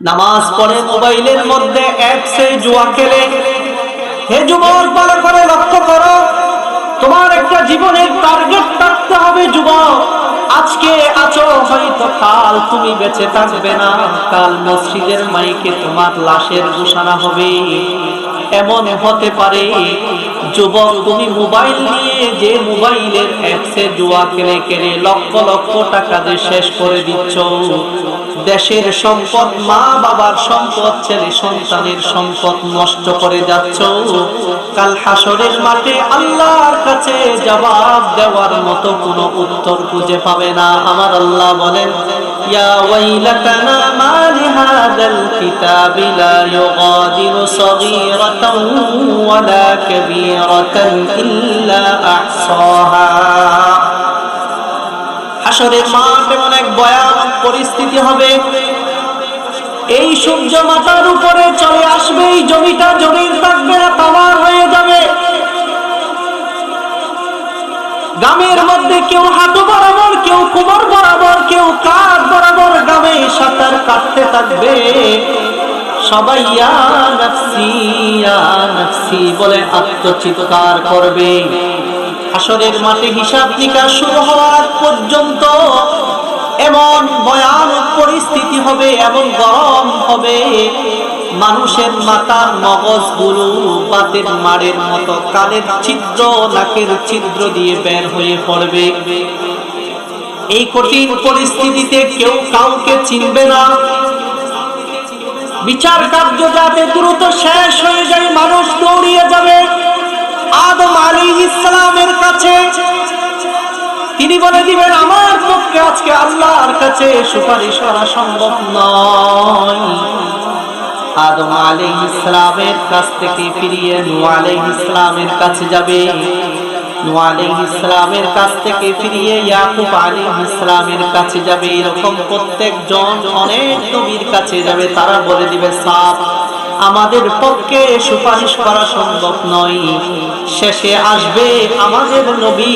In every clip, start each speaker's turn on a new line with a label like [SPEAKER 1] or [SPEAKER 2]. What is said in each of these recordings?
[SPEAKER 1] নামাজ পড়ে মোবাইলের মধ্যে অ্যাপসে জুয়া খেলে। হে যুবক, ভালো করে লক্ষ্য করো, তোমার একটা জীবনের টার্গেট থাকতে হবে। যুবক, আজকে আছো, হয়তো কাল তুমি বেঁচে থাকবে না, কাল মসজিদের মাইকে তোমার লাশের ঘোষণা হবে। এমন হতে পারে যুবক, তুমি মোবাইল নিয়ে যে মোবাইলের অ্যাপসে জুয়া খেলে খেলে লক্ষ লক্ষ টাকা যে শেষ করে দিচ্ছ, দেশের সম্পদ, মা বাবার সম্পদ, ছেলে সন্তানের সম্পদ নষ্ট করে যাচ্ছ, কাল হাসরের মাঠে আল্লাহর কাছে জবাব দেওয়ার মতো কোনো উত্তর খুঁজে পাবে না। আমার আল্লাহ বলেন, ইয়া ওয়াইলাতানা মা লিহাযাল কিতাবি লা ইউগাদিরু সগীরাতান ওয়ালা কাবীরাতান ইল্লা আহসাহা। হাসরের মাঠ এমন এক ভয়ানক পরিস্থিতি হবে, এই সূর্য মাথার উপরে চলে আসবে, এই জমিটা জমির থাকবে না, তামার হয়ে যাবে। গ্রামের মধ্যে কেউ হাঁটু বরাবর, কেউ কোমর বরাবর, কেউ কাঁধ বরাবর গ্রামে সাঁতার কাটতে থাকবে। সবাই ইয়া নাফসি ইয়া নাফসি বলে আত্মচিৎকার করবে। হাসরের মাঠে হিসাব নিকাশ শুরু হওয়ার পর্যন্ত এমন ভয়ানক পরিস্থিতি হবে, এবং গরম হবে, মানুষের মাথার মগজগুলো বাতের মাড়ের মতো কানের ছিদ্র, নাকের ছিদ্র দিয়ে বের হয়ে পড়বে। এই কঠিন পরিস্থিতিতে কেউ কাউকে চিনবে না। বিচার কার্য যাতে দ্রুত শেষ হয়ে যায়, মানুষ দৌড়িয়ে যাবে আদম আলাইহিস সালামের কাছে। তিনি বলে দিবেন, আমার পক্ষে আজকে আল্লাহর কাছে সুপারিশ করা সম্ভব নয়। আদম আলাইহিস সালামের কাছ থেকে ফিরিয়ে নূহ আলাইহিস সালামের কাছে যাবে, নূহ আলাইহিস সালামের কাছ থেকে ফিরিয়ে ইয়াকুব আলাইহিস সালামের কাছে যাবে। এরকম প্রত্যেকজন অনেক নবীর কাছে যাবে। তারা বলে দিবে, সাফ আমাদের পক্ষে সুপারিশ করা সম্ভব নয়। শেষে আসবে আমাদের নবী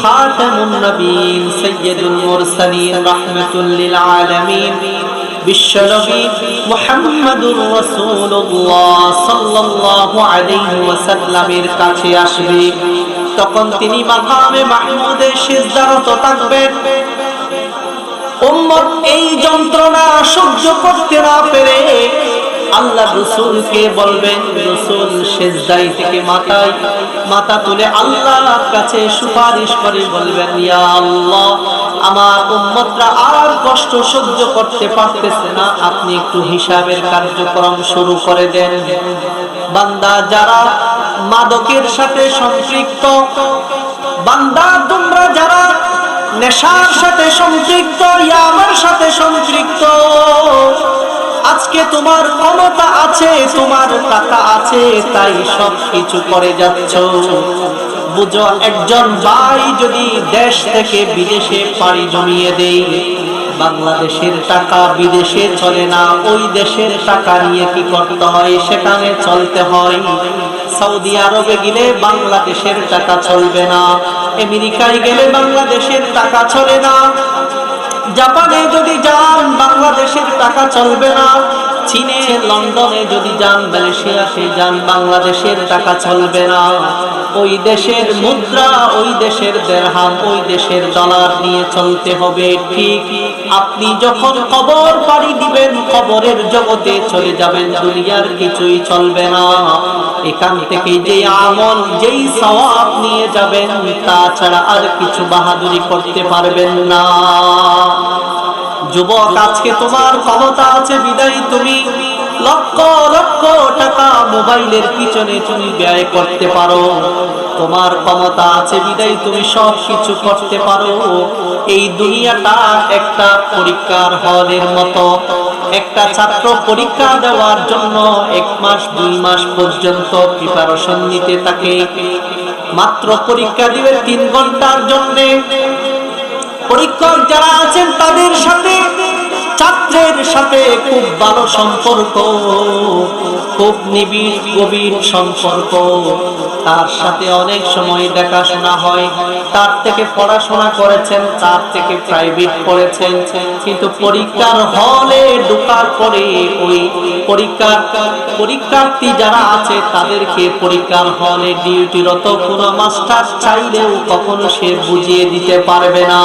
[SPEAKER 1] খাতামুন নবীন, সাইয়্যিদুল মুরসালিন, রাহমাতুল লিল আলামিন, বিশ্বনবী মুহাম্মাদুর রাসূলুল্লাহ সাল্লাল্লাহু আলাইহি ওয়াসাল্লামের কাছে আসবে। তখন তিনি মাকামে মাহমুদে সিজদারত থাকবেন। উম্মত এই যন্ত্রণা সহ্য করতে না পেরে আল্লাহ রাসূলকে বলবেন, রাসূল সিজদায় থেকে মাথা তুলে আল্লাহর কাছে সুপারিশ করে বলবেন, ইয়া আল্লাহ, আমার উম্মতরা আর কষ্ট সহ্য করতে পারতেছে না, আপনি একটু হিসাবের কার্যক্রম শুরু করে দেন। বান্দা যারা মাদকের সাথে সম্পৃক্ত, বান্দা তোমরা যারা নেশার সাথে সম্পৃক্ত, ইয়াবার সাথে সম্পৃক্ত, আজকে তোমার ক্ষমতা আছে, তোমার টাকা আছে, তাই সব কিছু করে যাচ্ছ। বুঝো, একজন ভাই যদি দেশ থেকে বিদেশে পাড়ি জমিয়ে দেয়, বাংলাদেশের টাকা বিদেশে চলে না, ওই দেশের টাকা নিয়ে কি করতে হয়, সেখানে চলতে হয়। সৌদি আরবে গেলে বাংলাদেশের টাকা চলবে না, আমেরিকায় গেলে বাংলাদেশের টাকা চলে না, জাপানে যদি যান বাংলাদেশের টাকা চলবে না, চীনে লন্ডনে যদি যান, মালয়েশিয়াতে যান, বাংলাদেশের টাকা চলবে না। ওই দেশের মুদ্রা, ওই দেশের দিরহাম, ওই দেশের ডলার নিয়ে চলতে হবে। ঠিক আপনি যখন কবর পাড়ি দিবেন, কবরের জগতে চলে যাবেন, দুনিয়ার কিছুই চলবে না। এখান থেকে যেই আমল, যেই সওয়াব নিয়ে যাবেন, তা ছাড়া আর কিছু বাহাদুরি করতে পারবেন না। যুবক, আজকে তোমার ক্ষমতা আছে বিদায় তুমি লক্ষ লক্ষ টাকা মোবাইলের পিছনে তুমি ব্যয় করতে পারো। তোমার ক্ষমতা আছে বিদায় তুমি সব কিছু করতে পারো। এই দুনিয়াটা একটা পরীক্ষার হলের মতো। একটা ছাত্র পরীক্ষা দেওয়ার জন্য 1 মাস 2 মাস পর্যন্ত প্রিপারেশন নিতে থাকে। মাত্র পরীক্ষা দিবে 3 ঘন্টার জন্য। পরীক্ষক যারা আছেন তাদের সাথে ছাত্রের সাথে খুব ভালো সম্পর্ক, খুব নিবিড় গভীর সম্পর্ক, তার সাথে অনেক সময় দেখাশোনা হয়, তার থেকে পড়াশোনা করেছেন, তার থেকে প্রাইভেট পড়েছেন, কিন্তু পরীক্ষার হলে ঢোকার পরে ওই পরীক্ষার্থী যারা আছে তাদেরকে পরীক্ষার হলে ডিউটিরত কোনো মাস্টার চাইলেও কখনো সে বুঝিয়ে দিতে পারবে না।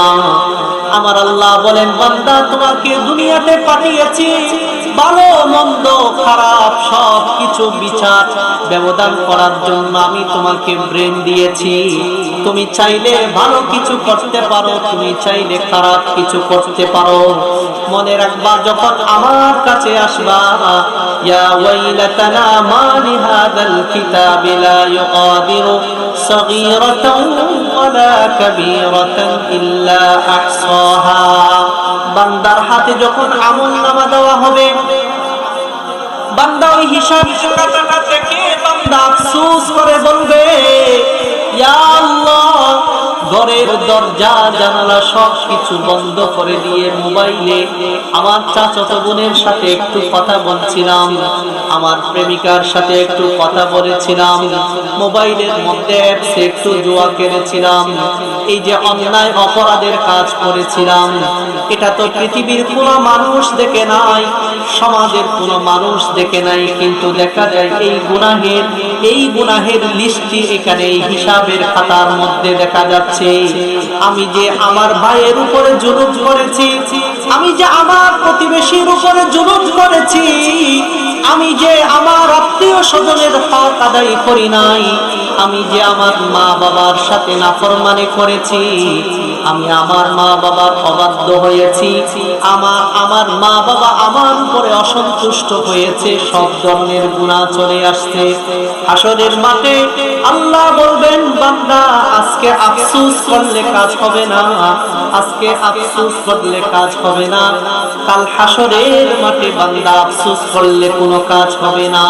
[SPEAKER 1] আমার আল্লাহ বলেন, বান্দা তোমাকে দুনিয়াতে পাঠিয়েছি ভালো মন্দ খারাপ সব কিছু বিচার ব্যবধান করার জন্য। আমি তোমাকে ব্রেন দিয়েছি, তুমি চাইলে ভালো কিছু করতে পারো, তুমি চাইলে খারাপ কিছু করতে পারো। মনে রাখবা, যখন আমার কাছে আসবা, ইয়া ওয়াইলাতানা মা লিহাদাল কিতাবি লা ইউগাদিরু সগীরাতান ওয়ালা কাবীরাতান ইল্লা আহসাহা। বান্দার হাতে যখন আমলনামা দেওয়া হবে, বান্দা ওই হিসাব খাতা থেকে বান্দা আফসোস করে বলবে, ইয়া আল্লাহ, ঘরের দরজা জানালা সব কিছু বন্ধ করে দিয়ে মোবাইলে আমার চাচাতো বোনের সাথে একটু কথা বলছিলাম, আমার প্রেমিকার সাথে একটু কথা বলেছিলাম, মোবাইলের মধ্যে একটু জুয়া খেলেছিলাম, এই যে অন্যায় অপরাধের কাজ করেছিলাম, এটা তো পৃথিবীর কোনো মানুষ দেখে নাই, সমাজের কোনো মানুষ দেখে নাই, কিন্তু দেখা যায় এই গুনাহের লিস্টটি এখানে এই হিসাবের খাতার মধ্যে দেখা যাচ্ছে। আমি যে আমার ভাইয়ের উপরে জুলুম করেছি, আমি যে আমার প্রতিবেশীর উপরে জুলুম করেছি, আমি যে আমার আত্মীয় স্বজনের হক আদায় করি নাই, আমি যে আমার মা বাবার সাথে নাফরমানি করেছি, আমি আমার মা বাবার অবাধ্য হয়েছি, আমার মা বাবা আমার উপরে অসন্তুষ্ট হয়েছে, সব ধরনের গুনাহ চলে আসছে। হাসরের মাঠে আল্লাহ বলবেন, বান্দা আজকে আফসোস করলে কাজ হবে না, আজকে আফসোস করলে কাজ হবে না, কাল হাসরের মাঠে বান্দা আফসোস করলে কোনো কাজ হবে না।